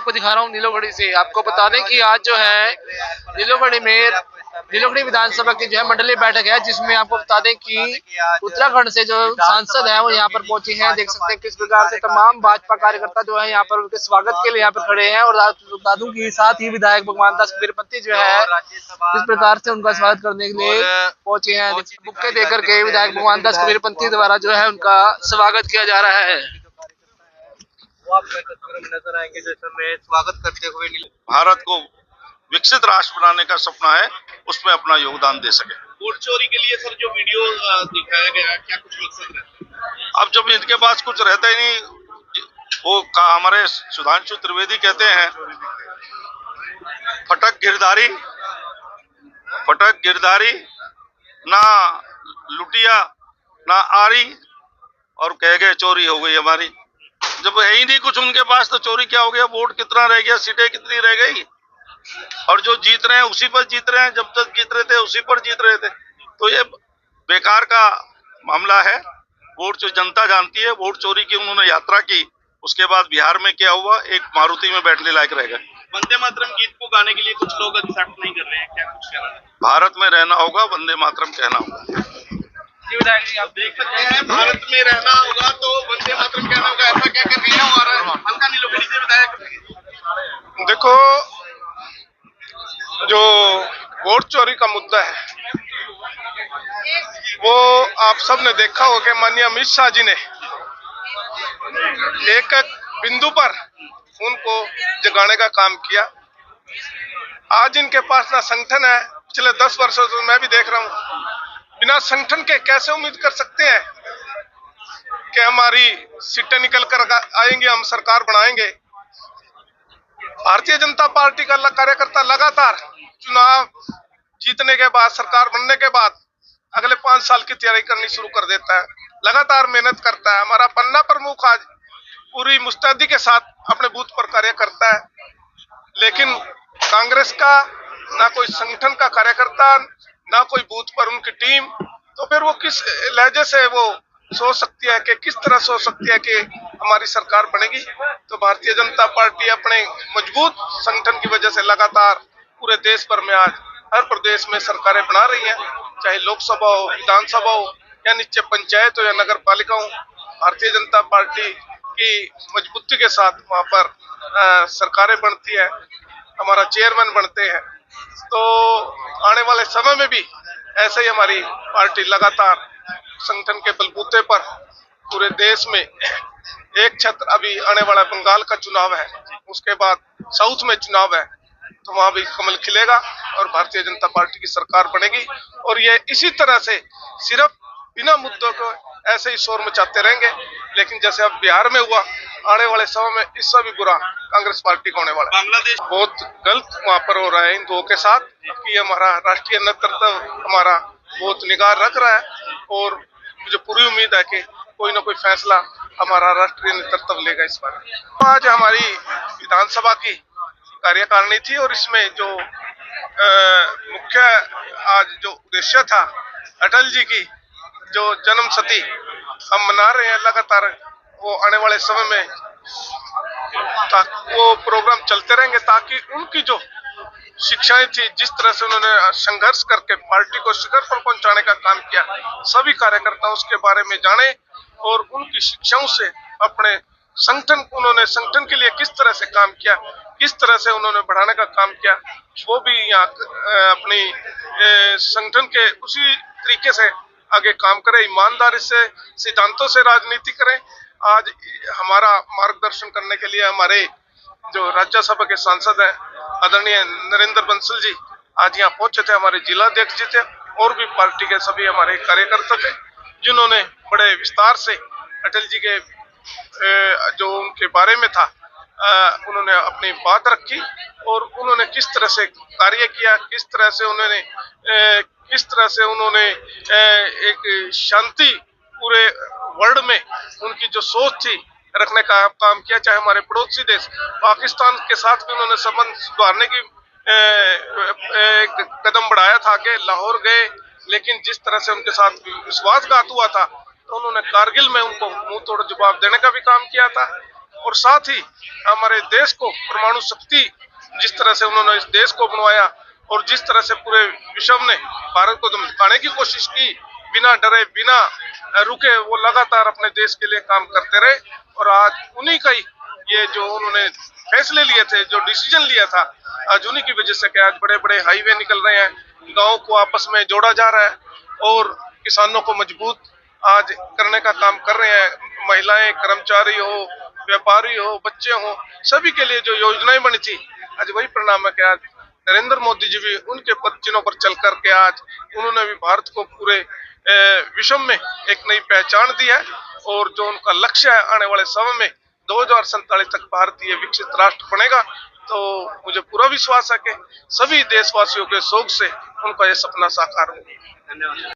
आपको दिखा रहा हूँ नीलोखड़ी से। आपको बता दें कि आज जो है नीलोखड़ी विधानसभा की जो है मंडलीय बैठक है, जिसमें आपको बता दें कि उत्तराखंड से जो सांसद है वो यहाँ पर पहुंचे हैं। देख सकते हैं किस प्रकार से तमाम भाजपा कार्यकर्ता जो है यहाँ पर उनके स्वागत के लिए यहाँ पर खड़े हैं। और बता दूं कि साथ ही विधायक भगवान दास कबीरपंथी जो है किस प्रकार से उनका स्वागत करने के लिए पहुंचे हैं। बुक्के देकर के विधायक भगवान दास कबीरपंथी द्वारा जो है उनका स्वागत किया जा रहा है। आप तस्वीरों में नजर आएंगे जैसे मैं स्वागत करते हुए भारत को विकसित राष्ट्र बनाने का सपना है, उसमें अपना योगदान दे सके। वोट चोरी के लिए सर जो वीडियो दिखाया गया, क्या कुछ मकसद रहता है? अब जब इनके पास कुछ रहता ही नहीं, वो हमारे सुधांशु त्रिवेदी कहते हैं फटक गिरधारी ना लुटिया ना आरी, और कह गए चोरी हो गई हमारी। जब है ही नहीं कुछ उनके पास तो चोरी क्या हो गया? वोट कितना रह गया, सीटें कितनी रह गई, और जो जीत रहे हैं उसी पर जीत रहे हैं, जब तक जीत रहे थे उसी पर जीत रहे थे। तो ये बेकार का मामला है। वोट जो जनता जानती है, वोट चोरी की उन्होंने यात्रा की, उसके बाद बिहार में क्या हुआ, एक मारुति में बैठने लायक रह गए। वंदे मातरम गीत को गाने के लिए कुछ लोग एक्सेप्ट नहीं कर रहे हैं, क्या कुछ कहना है? भारत में रहना होगा, वंदे मातरम कहना होगा। विधायक जी, आप देख सकते हैं भारत में रहना होगा तो वंदे मातरम कहना होगा, ऐसा क्या कर रही है हमारा हल्का नीलोखड़ी से विधायक? देखो, जो वोट चोरी का मुद्दा है वो आप सब ने देखा होगा कि माननीय अमित शाह जी ने एक एक बिंदु पर उनको जगाने का काम किया। आज इनके पास ना संगठन है, पिछले 10 वर्षों से मैं भी देख रहा हूँ, बिना संगठन के कैसे उम्मीद कर सकते हैं कि हमारी सीटें निकल कर आएंगी, हम सरकार बनाएंगे। भारतीय जनता पार्टी का कार्यकर्ता लगातार चुनाव जीतने के बाद, सरकार बनने के बाद अगले 5 साल की तैयारी करनी शुरू कर देता है, लगातार मेहनत करता है। हमारा पन्ना प्रमुख आज पूरी मुस्तैदी के साथ अपने बूथ पर कार्य करता है, लेकिन कांग्रेस का ना कोई संगठन का कार्यकर्ता, ना कोई बूथ पर उनकी टीम, तो फिर वो किस लहजे से वो सोच सकती है कि किस तरह सोच सकती है कि हमारी सरकार बनेगी? तो भारतीय जनता पार्टी अपने मजबूत संगठन की वजह से लगातार पूरे देश भर में आज हर प्रदेश में सरकारें बना रही हैं, चाहे लोकसभा हो, विधानसभा हो, या नीचे पंचायत हो या नगर पालिका हो। भारतीय जनता पार्टी की मजबूती के साथ वहां पर सरकारें बनती है, हमारा चेयरमैन बनते हैं। तो आने वाले समय में भी ऐसे ही हमारी पार्टी लगातार संगठन के बलबूते पर पूरे देश में एक छत्र, अभी आने वाला बंगाल का चुनाव है, उसके बाद साउथ में चुनाव है, तो वहां भी कमल खिलेगा और भारतीय जनता पार्टी की सरकार बनेगी। और ये इसी तरह से सिर्फ बिना मुद्दों को ऐसे ही शोर मचाते रहेंगे, लेकिन जैसे अब बिहार में हुआ, आने वाले समय में इससे भी बुरा कांग्रेस पार्टी को होने वाला है। बांग्लादेश बहुत गलत वहां पर हो रहा है इन दो के साथ, कि हमारा राष्ट्रीय नेतृत्व हमारा बहुत निगाह रख रहा है, और मुझे पूरी उम्मीद है कि कोई ना कोई फैसला हमारा राष्ट्रीय नेतृत्व लेगा इस बार। आज हमारी विधानसभा की कार्यकारिणी थी, और इसमें जो मुख्य आज जो उद्देश्य था, अटल जी की जो जन्मशती हम मना रहे हैं लगातार, वो आने वाले समय में वो प्रोग्राम चलते रहेंगे, ताकि उनकी जो शिक्षाएं थी, जिस तरह से उन्होंने संघर्ष करके पार्टी को शिखर पर पहुंचाने का काम किया, सभी कार्यकर्ता उसके बारे में जाने और उनकी शिक्षाओं से अपने संगठन, उन्होंने संगठन के लिए किस तरह से काम किया, किस तरह से उन्होंने बढ़ाने का काम किया, वो भी यहाँ अपनी संगठन के उसी तरीके से आगे काम करें, ईमानदारी से, सिद्धांतों से राजनीति करें। आज हमारा मार्गदर्शन करने के लिए हमारे जो राज्यसभा के सांसद हैं आदरणीय नरेंद्र बंसल जी आज यहाँ पहुंचे थे, हमारे जिला अध्यक्ष जी थे, और भी पार्टी के सभी हमारे कार्यकर्ता थे, जिन्होंने बड़े विस्तार से अटल जी के जो उनके बारे में था उन्होंने अपनी बात रखी, और उन्होंने किस तरह से कार्य किया, किस तरह से उन्होंने एक शांति पूरे वर्ल्ड में उनकी जो सोच थी रखने का काम किया। चाहे हमारे पड़ोसी देश पाकिस्तान के साथ भी उन्होंने संबंध सुधारने की एक कदम बढ़ाया था, कि लाहौर गए, लेकिन जिस तरह से उनके साथ विश्वासघात हुआ था, तो उन्होंने कारगिल में उनको मुंह तोड़ जवाब देने का भी काम किया था। और साथ ही हमारे देश को परमाणु शक्ति जिस तरह से उन्होंने इस देश को बनवाया और जिस तरह से पूरे विश्व ने भारत को धमकाने की कोशिश की, बिना डरे बिना रुके वो लगातार अपने देश के लिए काम करते रहे। और आज उन्हीं का ही ये जो उन्होंने फैसले लिए थे, जो डिसीजन लिया था, आज उन्हीं की वजह से कि आज बड़े बड़े हाईवे निकल रहे हैं, गाँव को आपस में जोड़ा जा रहा है और किसानों को मजबूत आज करने का काम कर रहे हैं। महिलाएं, कर्मचारी हो, व्यापारी हो, बच्चे हो, सभी के लिए जो योजनाएं बनी थी, आज वही परिणाम है कि आज नरेंद्र मोदी जी भी उनके पदचिन्हों पर चल करके आज उन्होंने भी भारत को पूरे विश्व में एक नई पहचान दी है। और जो उनका लक्ष्य है आने वाले समय में 2047 तक भारत ये विकसित राष्ट्र बनेगा, तो मुझे पूरा विश्वास है कि सभी देशवासियों के सहयोग से उनका ये सपना साकार होगा। धन्यवाद।